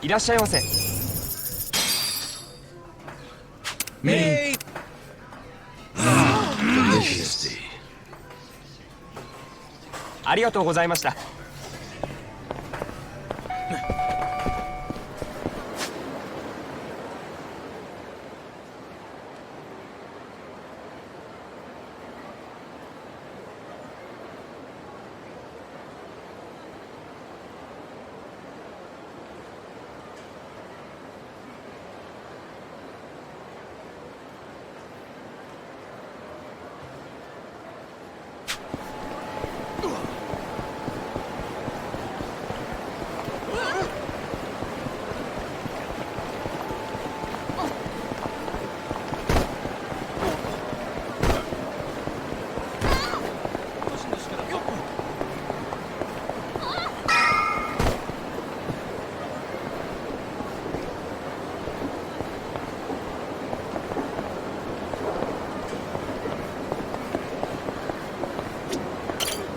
いらっしゃいませ。ありがとうございました。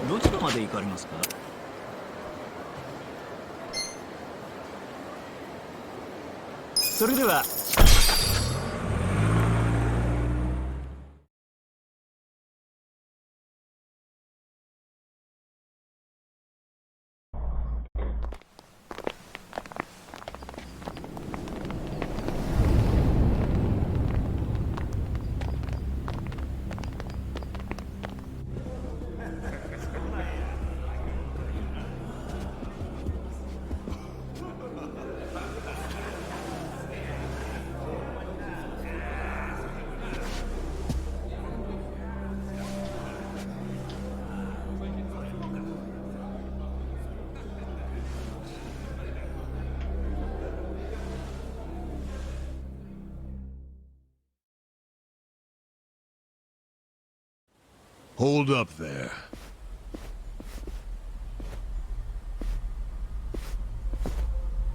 どちらまで行かれますか？それでは。Hold up there.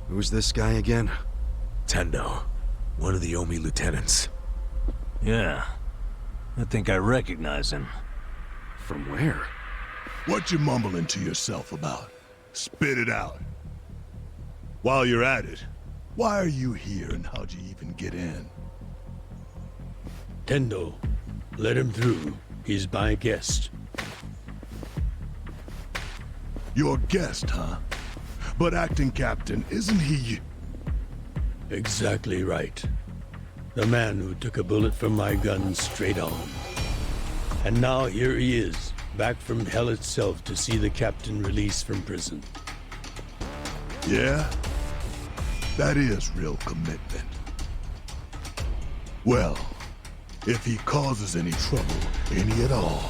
Who's this guy again? Tendo, one of the Omi lieutenants. Yeah, I think I recognize him. From where? What you mumbling to yourself about? Spit it out. While you're at it, why are you here and how'd you even get in? Tendo, let him through. He's my guest. Your guest, huh? But acting captain, isn't he? Exactly right. The man who took a bullet from my gun straight on. And now here he is, back from hell itself to see the captain released from prison. Yeah? That is real commitment. Well, if he causes any trouble, any at all,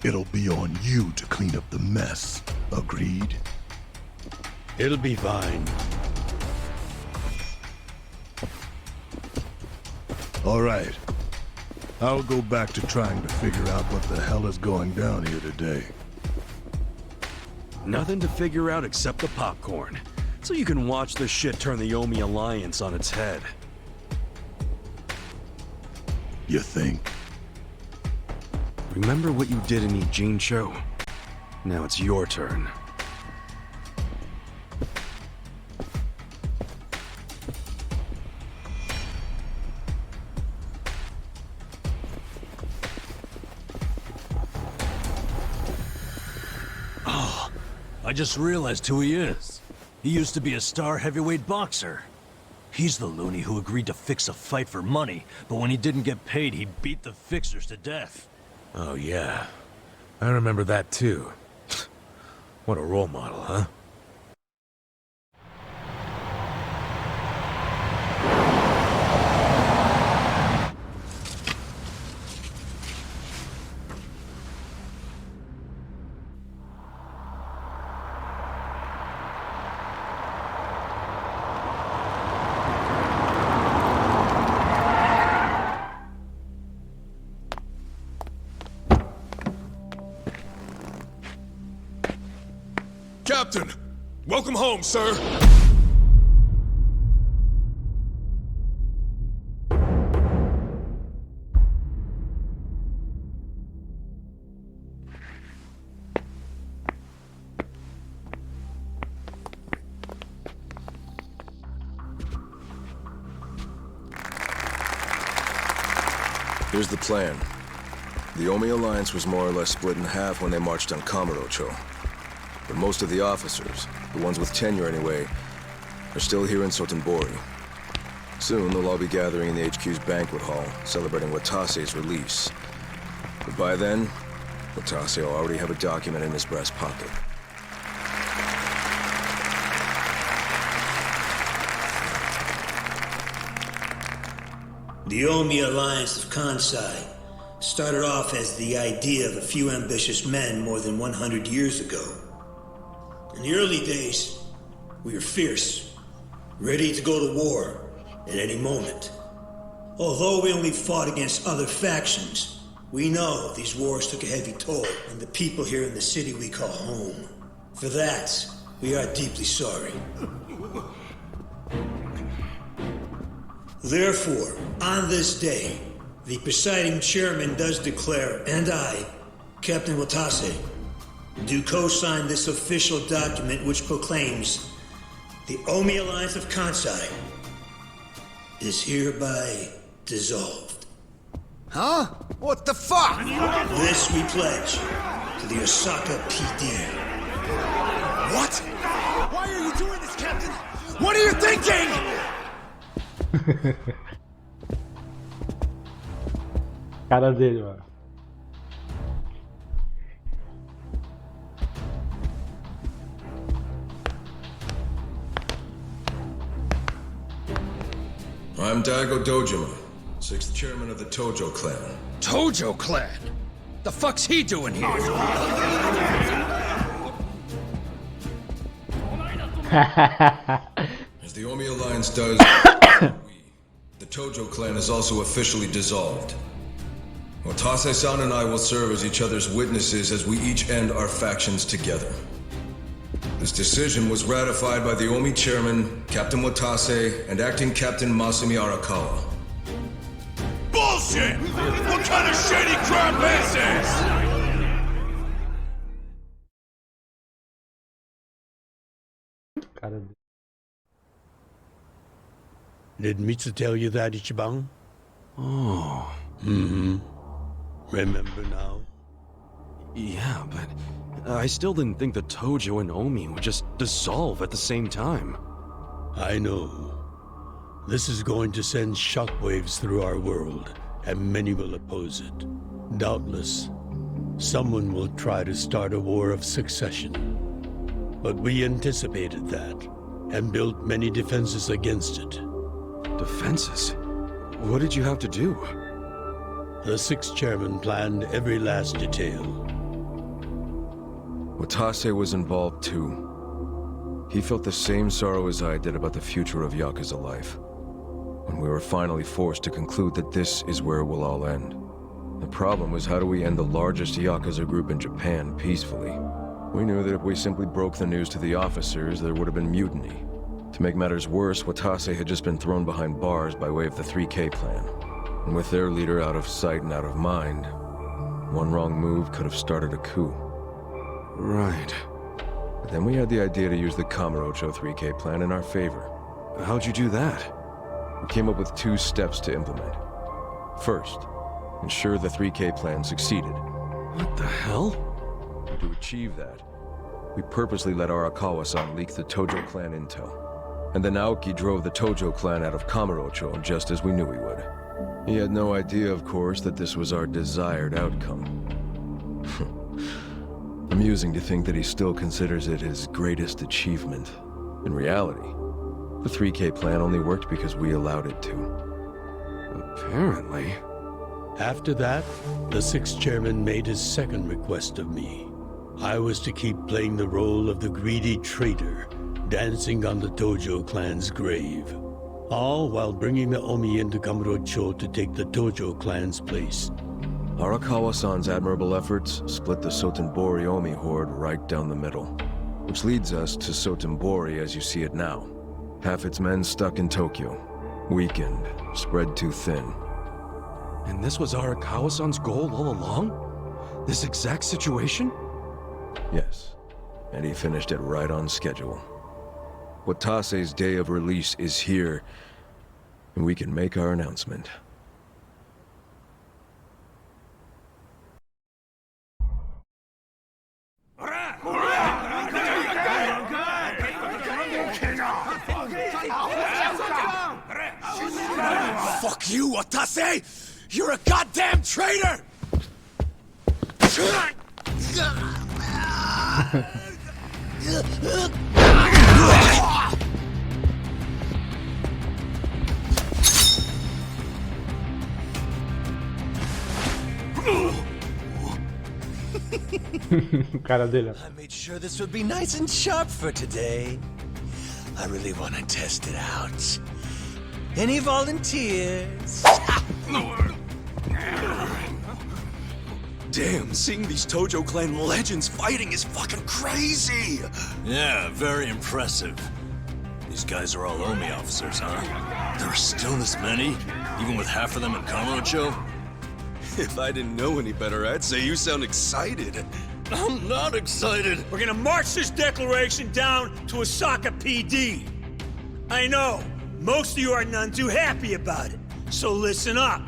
it'll be on you to clean up the mess. Agreed? It'll be fine. All right. I'll go back to trying to figure out what the hell is going down here today. Nothing to figure out except the popcorn. So you can watch this shit turn the Omi Alliance on its head. You think? Remember what you did in Ijincho? Now it's your turn. Oh, I just realized who he is. He used to be a star heavyweight boxer. He's the loony who agreed to fix a fight for money, but when he didn't get paid, he beat the fixers to death. Oh, yeah. I remember that, too. What a role model, huh? Captain! Welcome home, sir! Here's the plan. The Omi Alliance was more or less split in half when they marched on Kamurocho. But most of the officers, the ones with tenure anyway, are still here in Sotenbori. Soon they'll all be gathering in the HQ's banquet hall, celebrating Watase's release. But by then, Watase will already have a document in his breast pocket. The Omi Alliance of Kansai started off as the idea of a few ambitious men more than 100 years ago. In the early days, we were fierce, ready to go to war at any moment. Although we only fought against other factions, we know these wars took a heavy toll on the people here in the city we call home. For that, we are deeply sorry. Therefore, on this day, the presiding chairman does declare, and I, Captain Watase, do co-sign this official document which proclaims the Omi Alliance of Kansai is hereby dissolved. Huh? What the fuck? This we pledge to the Osaka PD. What? Why are you doing this, Captain? What are you thinking? Cara dele, mano. I'm Daigo Dojima, 6th chairman of the Tojo clan. Tojo clan? The fuck's he doing here? As the Omi Alliance does, the Tojo clan is also officially dissolved. Watase-san and I will serve as each other's witnesses as we each end our factions together. This decision was ratified by the Omi chairman, Captain Watase, and acting Captain Masumi Arakawa. Bullshit! What kind of shady crap is this? Cara dele. Did Mitsu tell you that, Ichiban? Oh. Remember now? Yeah, but I still didn't think the Tojo and Omi would just dissolve at the same time. I know. This is going to send shockwaves through our world, and many will oppose it. Doubtless, someone will try to start a war of succession. But we anticipated that, and built many defenses against it. Defenses? What did you have to do? The 6th chairman planned every last detail. Watase was involved too. He felt the same sorrow as I did about the future of Yakuza life. When we were finally forced to conclude that this is where it will all end. The problem was, how do we end the largest Yakuza group in Japan peacefully? We knew that if we simply broke the news to the officers, there would have been mutiny. To make matters worse, Watase had just been thrown behind bars by way of the 3K plan. And with their leader out of sight and out of mind, one wrong move could have started a coup. Right. But then we had the idea to use the Kamurocho 3K plan in our favor. How'd you do that? We came up with 2 steps to implement. First, ensure the 3K plan succeeded. What the hell? To achieve that, we purposely let Arakawa-san leak the Tojo clan intel. And then Aoki drove the Tojo clan out of Kamurocho just as we knew he would. He had no idea, of course, that this was our desired outcome. Amusing to think that he still considers it his greatest achievement. In reality, the 3K plan only worked because we allowed it to. Apparently. After that, the 6th chairman made his second request of me. I was to keep playing the role of the greedy traitor, dancing on the Tojo clan's grave. All while bringing the Omi into Kamurocho to take the Tojo clan's place. Arakawa-san's admirable efforts split the Sotenbori Omi horde right down the middle. which leads us to Sotenbori as you see it now. Half its men stuck in Tokyo, weakened, spread too thin. And this was Arakawa-san's goal all along? This exact situation? Yes, and he finished it right on schedule. Watase's day of release is here, and we can make our announcement. Fuck you, Watase! You're a goddamn traitor! Cara dele. I made sure this would be nice and sharp for today. I really want to test it out. Any volunteers? Damn, seeing these Tojo clan legends fighting is fucking crazy! Yeah, very impressive. These guys are all Omi officers, huh? There are still this many? Even with half of them in Kamurocho? If I didn't know any better, I'd say you sound excited. I'm not excited! We're gonna march this declaration down to Osaka PD. I know, most of you are none too happy about it, so listen up.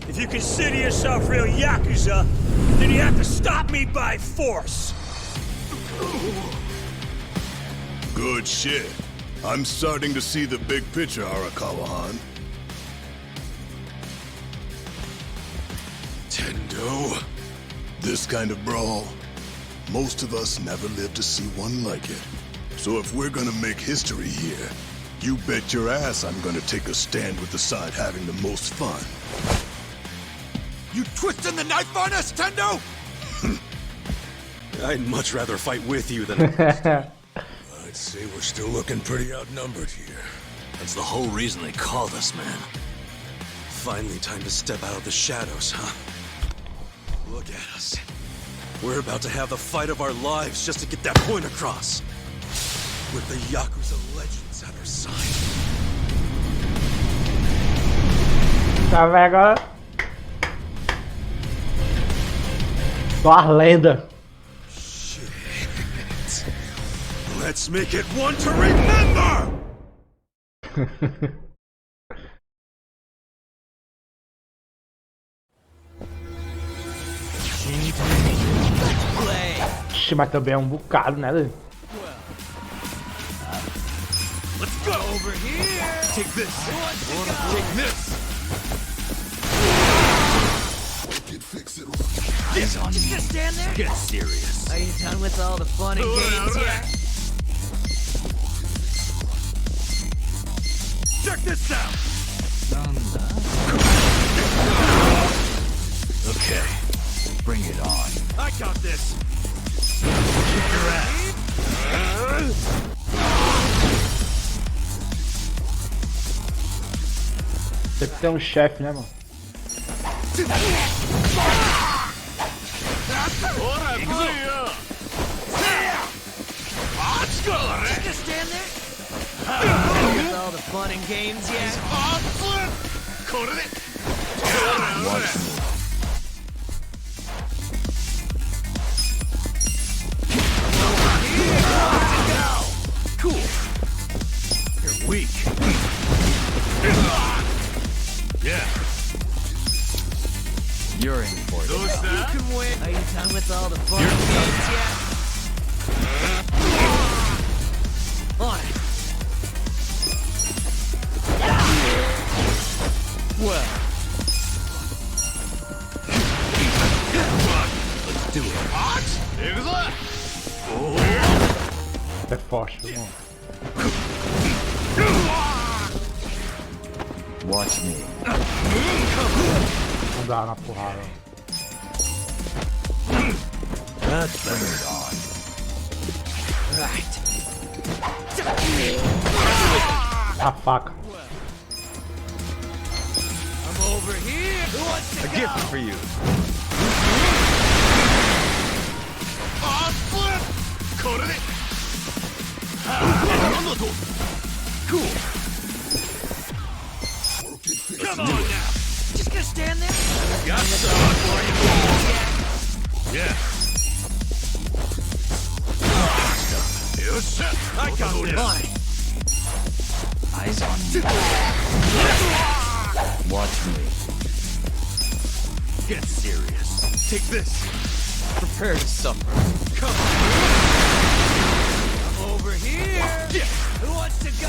If you consider yourself real Yakuza, then you have to stop me by force. Good shit. I'm starting to see the big picture, Arakawa-han. Tendo? This kind of brawl, most of us never lived to see one like it. So if we're gonna make history here, you bet your ass I'm gonna take a stand with the side having the most fun. You twisting the knife on us, Tendo? I'd much rather fight with you than... I'd say we're still looking pretty outnumbered here. That's the whole reason they called us, man. Finally time to step out of the shadows, huh? Look at us. We're about to have the fight of our lives just to get that point across. With the Yakuza legends at our side. Tá vendo agora? Só as lendas. Shit. Let's make it one to remember! Ixi, mas também é um bocado, né? Let's go over here. Take this. Take this. Just gonna stand there? Get serious. Are you done with all the fun and games yet? Check this out. Okay, bring it on. I got this. Kick your ass. Tem que ter um chefe, né, mano? Just gonna stand there? Done with all the fun and games yet? Cool. You're weak. Yeah. You're in for it. You can win. Are you done with all the fun and games yet? On it. Well. Let's do it. É forte, mano. Watch me. Não dá na porrada. That's better. Right. A faca. I'm over here. Who wants to A go? gift for you. Cool. Come on now. Just gonna stand there? Got some for you. Yeah. I got this. Eyes on me. Watch me. Get serious. Take this. Prepare to suffer. Come on. Over here. Yeah. Who wants to go?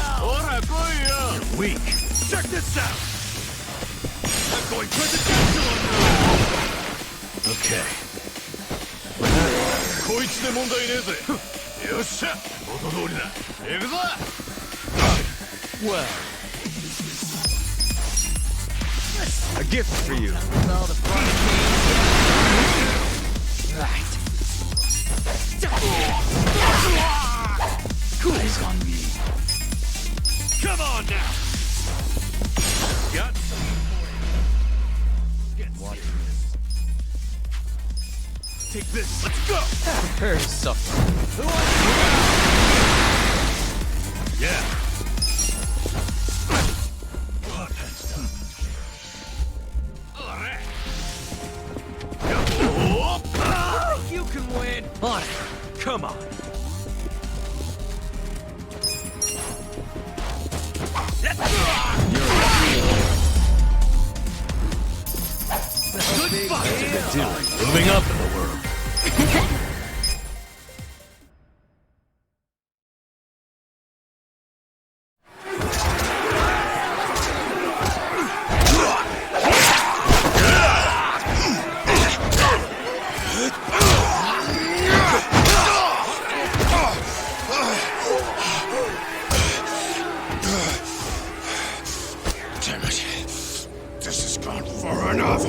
You're weak. Check this out. I'm going presidential on you. Okay. Well, a gift for you. With all the fun and games. Right. Eyes on me. Come on now. Got something for you. Get serious. Take this. Let's go. Prepare to suffer. Who wants to go? Yeah. You can win. On it. Come on. Good fight. Moving up in the world. Damn it. This has gone far enough.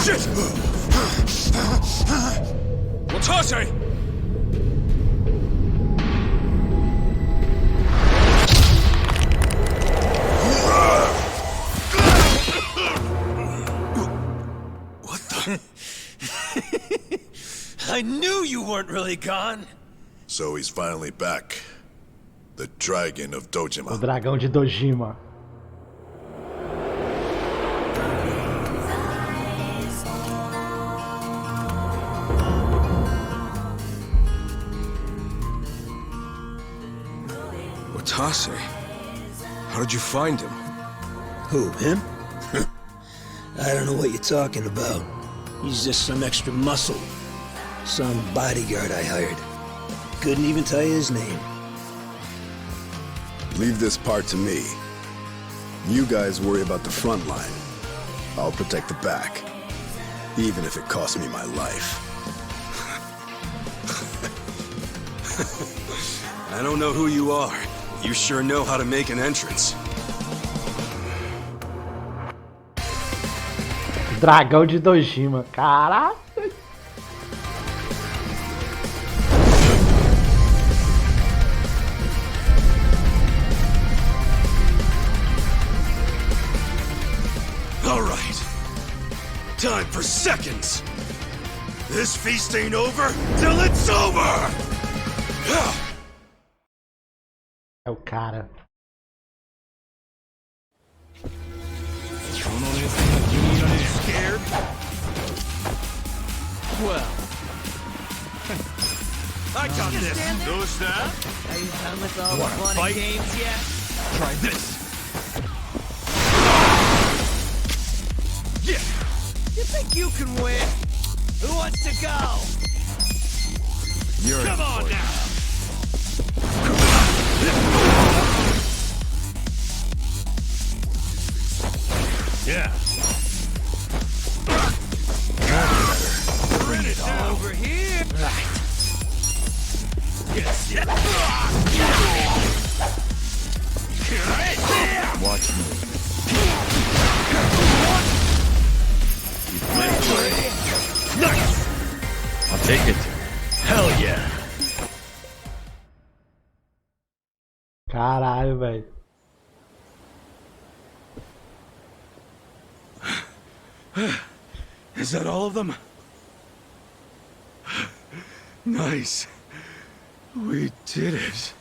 Shit! Watase! What the? I knew you weren't really gone. So he's finally back. The Dragon of O Dojima. dragão de Dojima. Watase? How did you find him? Who, him? I don't know what you're talking about. He's just some extra muscle. Some bodyguard I hired. Couldn't even tell you his name. Leave this part to me. You guys worry about the front line. I'll protect the back. Even if it costs me my life. I don't know who you are. You sure know how to make an entrance. Dragão de Dojima. Caraca. All right. Time for seconds. This feast ain't over till it's over. É o cara. Scared? Well, I got Just this. stand there? Those that? Are you done with all the Wanna fun fight? and games yet? Try this. Yeah. You think you can win? Who wants to go? you're Come on now. Yeah. Bring it on. Over here. Right. Yes. Yeah. watch me. Nice. I'll take it. Hell yeah. Caralho, velho. Is that all of them? Nice. We did it.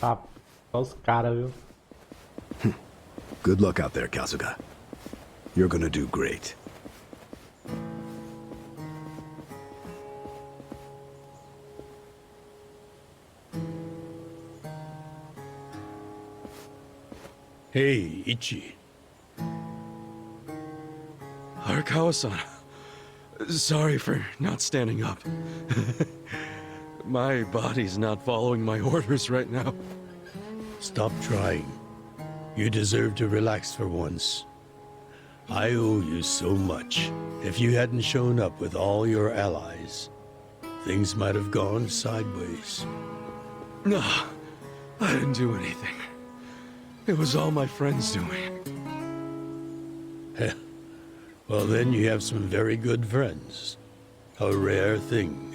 Tá, só os caras, viu? Good luck out there, Kasuga. You're gonna do great. Hey, Ichi. Arakawa-san. Sorry for not standing up. My body's not following my orders right now. Stop trying. You deserve to relax for once. I owe you so much. If you hadn't shown up with all your allies, things might have gone sideways. No, I didn't do anything. It was all my friends doing. Well, then you have some very good friends. A rare thing.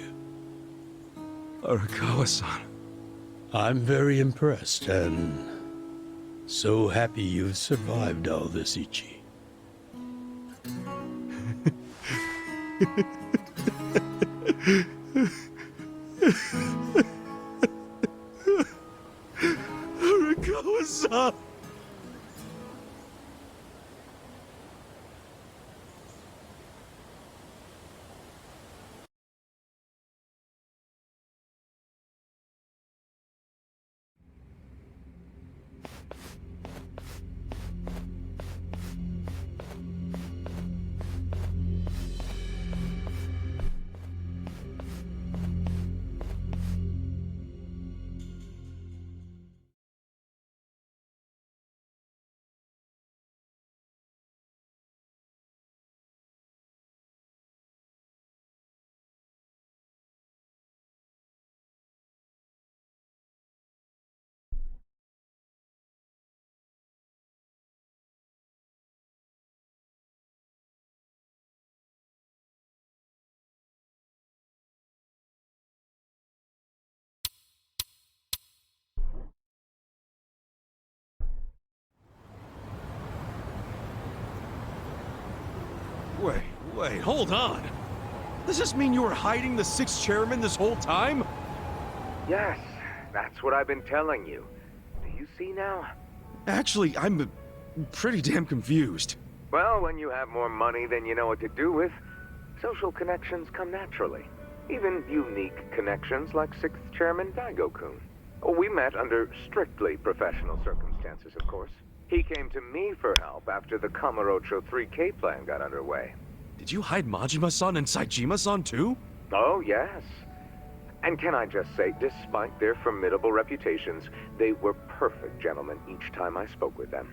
Arakawa-san. I'm very impressed and so happy you've survived all this, Ichi. Arakawa-san! Wait, hold on! Does this mean you were hiding the sixth chairman this whole time? Yes, that's what I've been telling you. Do you see now? Actually, I'm pretty damn confused. Well, when you have more money than you know what to do with, social connections come naturally. Even unique connections like sixth chairman Daigo-kun. We met under strictly professional circumstances, of course. He came to me for help after the Kamurocho 3K plan got underway. Did you hide Majima-san and Saejima-san too? Oh, yes. And can I just say, despite their formidable reputations, they were perfect gentlemen each time I spoke with them.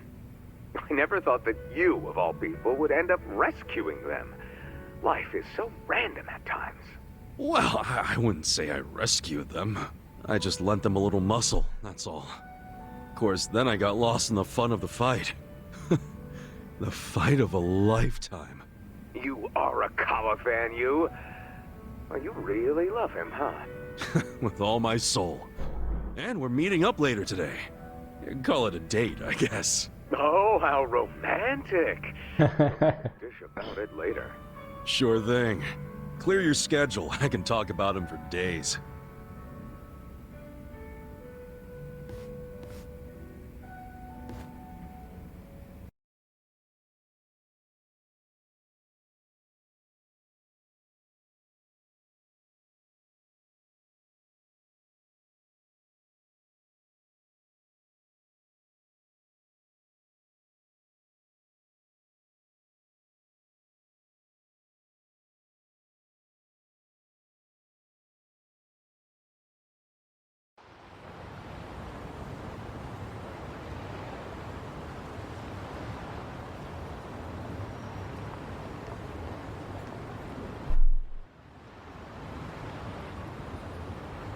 I never thought that you, of all people, would end up rescuing them. Life is so random at times. Well, I wouldn't say I rescued them. I just lent them a little muscle, that's all. Of course, then I got lost in the fun of the fight. The fight of a lifetime. You are a Kawa fan, you. Well, you really love him, huh? With all my soul. And we're meeting up later today. You can call it a date, I guess. Oh, how romantic. Dish about it later. Sure thing. Clear your schedule. I can talk about him for days.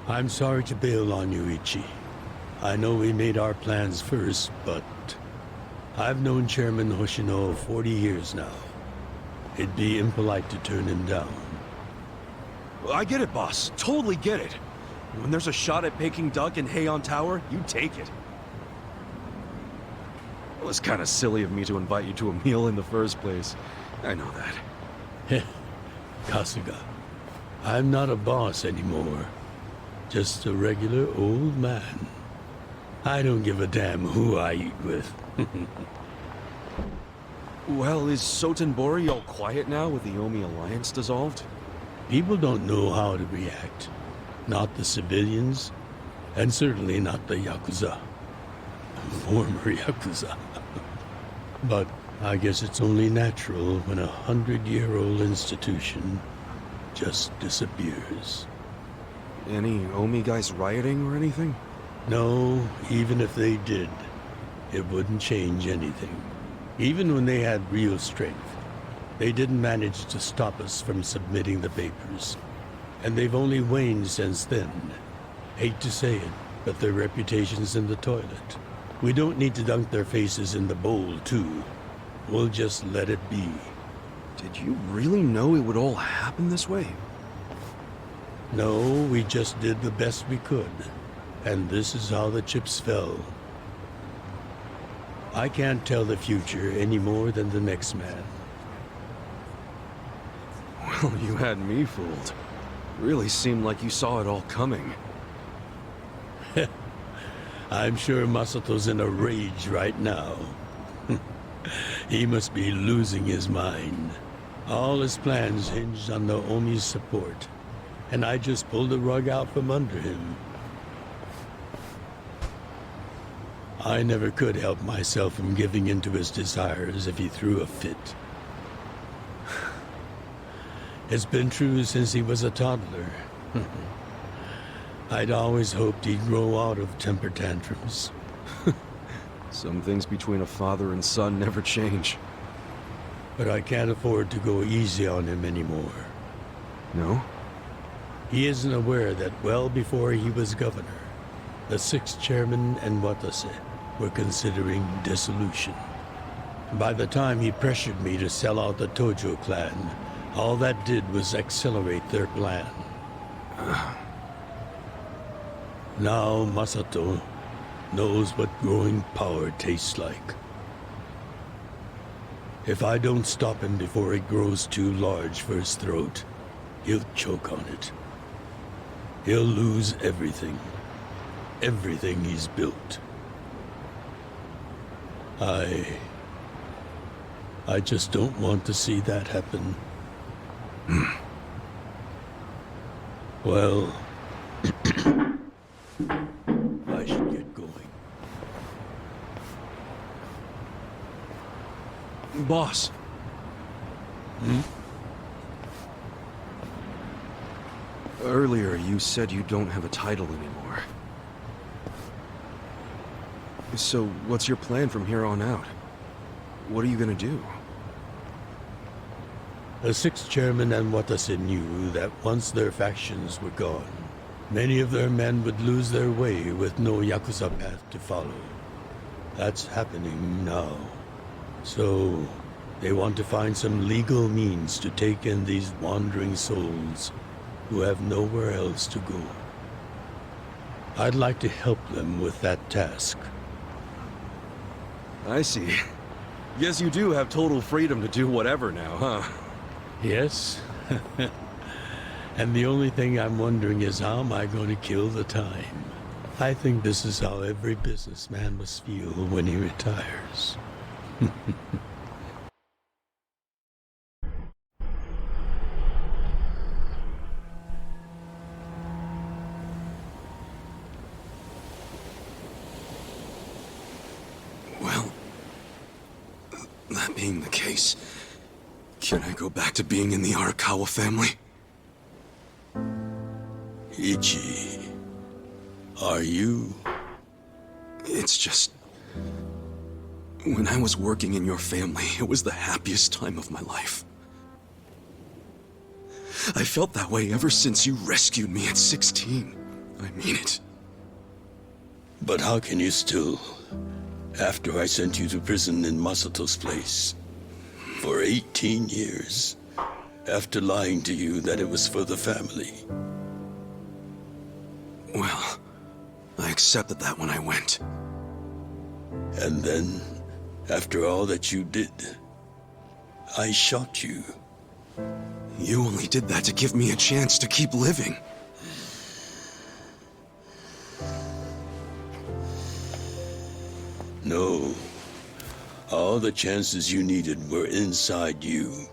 I'm sorry to bail on you, Ichi. I know we made our plans first, but I've known Chairman Hoshino 40 years now. It'd be impolite to turn him down. I get it, boss. Totally get it. When there's a shot at Peking Duck and Heian Tower, you take it. It was kind of silly of me to invite you to a meal in the first place. I know that. Kasuga, I'm not a boss anymore. Just a regular old man. I don't give a damn who I eat with. Well, is Sotenbori all quiet now with the Omi Alliance dissolved? People don't know how to react. Not the civilians, and certainly not the Yakuza. Former Yakuza. But I guess it's only natural when a 100-year-old institution just disappears. Any Omi guys rioting or anything? No, even if they did, it wouldn't change anything. Even when they had real strength, they didn't manage to stop us from submitting the papers. And they've only waned since then. Hate to say it, but their reputation's in the toilet. We don't need to dunk their faces in the bowl, too. We'll just let it be. Did you really know it would all happen this way? No, we just did the best we could. And this is how the chips fell. I can't tell the future any more than the next man. Well, you had me fooled. Really seemed like you saw it all coming. I'm sure Masato's in a rage right now. He must be losing his mind. All his plans hinged on the Omi's support, and I just pulled the rug out from under him. I never could help myself from giving in to his desires if he threw a fit. It's been true since he was a toddler. I'd always hoped he'd grow out of temper tantrums. Some things between a father and son never change. But I can't afford to go easy on him anymore. No? He isn't aware that well before he was governor, the 6th chairman and Watase were considering dissolution. By the time he pressured me to sell out the Tojo clan, all that did was accelerate their plan. Now Masato knows what growing power tastes like. If I don't stop him before it grows too large for his throat, he'll choke on it. He'll lose everything. Everything he's built. I just don't want to see that happen. Well, I should get going. Boss. Hmm? Earlier, you said you don't have a title anymore. So, what's your plan from here on out? What are you gonna do? The 6th chairman and Watase knew that once their factions were gone, many of their men would lose their way with no Yakuza path to follow. That's happening now. So, they want to find some legal means to take in these wandering souls who have nowhere else to go. I'd like to help them with that task. I see. Guess you do have total freedom to do whatever now, huh? Yes. And the only thing I'm wondering is how am I going to kill the time? I think this is how every businessman must feel when he retires. Well, that being the case, can I go back to being in the Arakawa family? Ichi, are you? It's just... when I was working in your family, it was the happiest time of my life. I felt that way ever since you rescued me at 16. I mean it. But how can you still, after I sent you to prison in Masato's place, for 18 years, after lying to you that it was for the family? Well, I accepted that when I went. And then, after all that you did, I shot you. You only did that to give me a chance to keep living. No. All the chances you needed were inside you.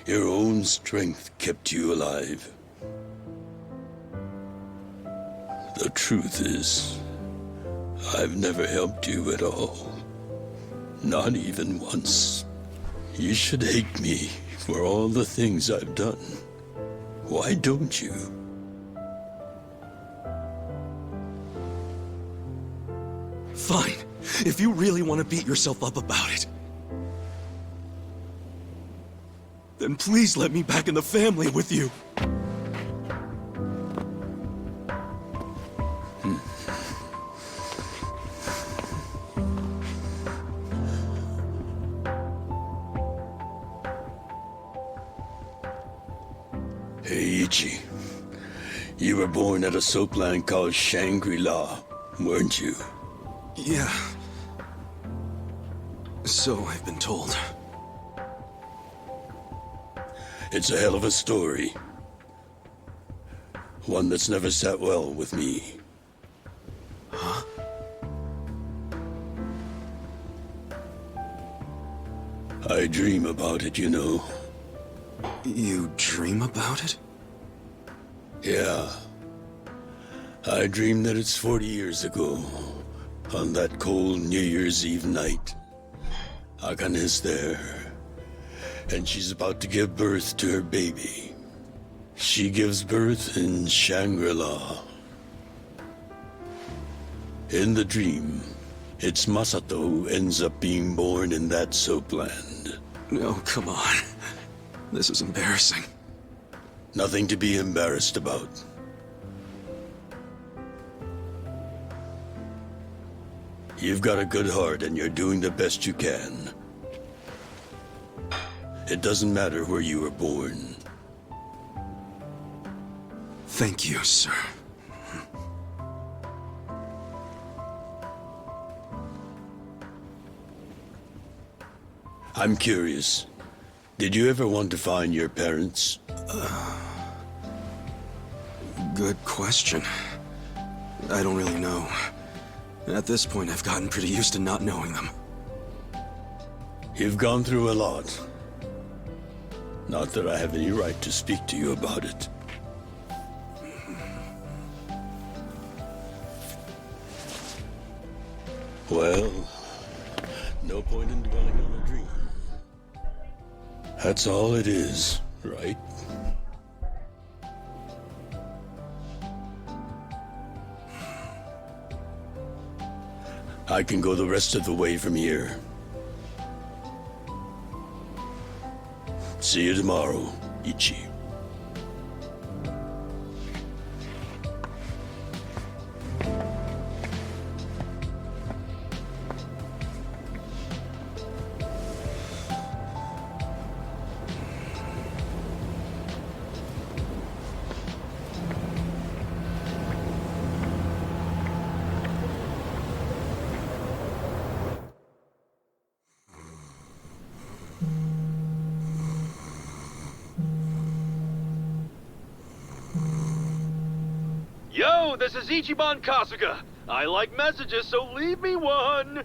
Your own strength kept you alive. The truth is, I've never helped you at all. Not even once. You should hate me for all the things I've done. Why don't you? Fine. If you really want to beat yourself up about it, then please let me back in the family with you. Hey, Ichi. You were born at a soapland called Shangri-La, weren't you? Yeah. So I've been told. It's a hell of a story. One that's never sat well with me. Huh? I dream about it, you know. You dream about it? Yeah. I dream that it's 40 years ago, on that cold New Year's Eve night. Akane is there, and she's about to give birth to her baby. She gives birth in Shangri-La. In the dream, it's Masato who ends up being born in that soapland. No, come on. This is embarrassing. Nothing to be embarrassed about. You've got a good heart and you're doing the best you can. It doesn't matter where you were born. Thank you, sir. I'm curious. Did you ever want to find your parents? Good question. I don't really know. At this point, I've gotten pretty used to not knowing them. You've gone through a lot. Not that I have any right to speak to you about it. Well, no point in dwelling on a dream. That's all it is, right? I can go the rest of the way from here. See you tomorrow, Ichi. Yo, this is Ichiban Kasuga. I like messages, so leave me one.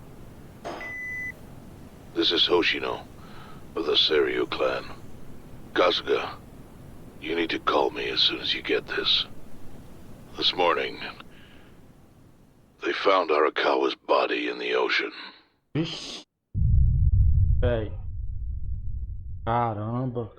This is Hoshino, of the Seiryu clan. Kasuga, you need to call me as soon as you get this. This morning, they found Arakawa's body in the ocean. Vixe. Véi. Caramba.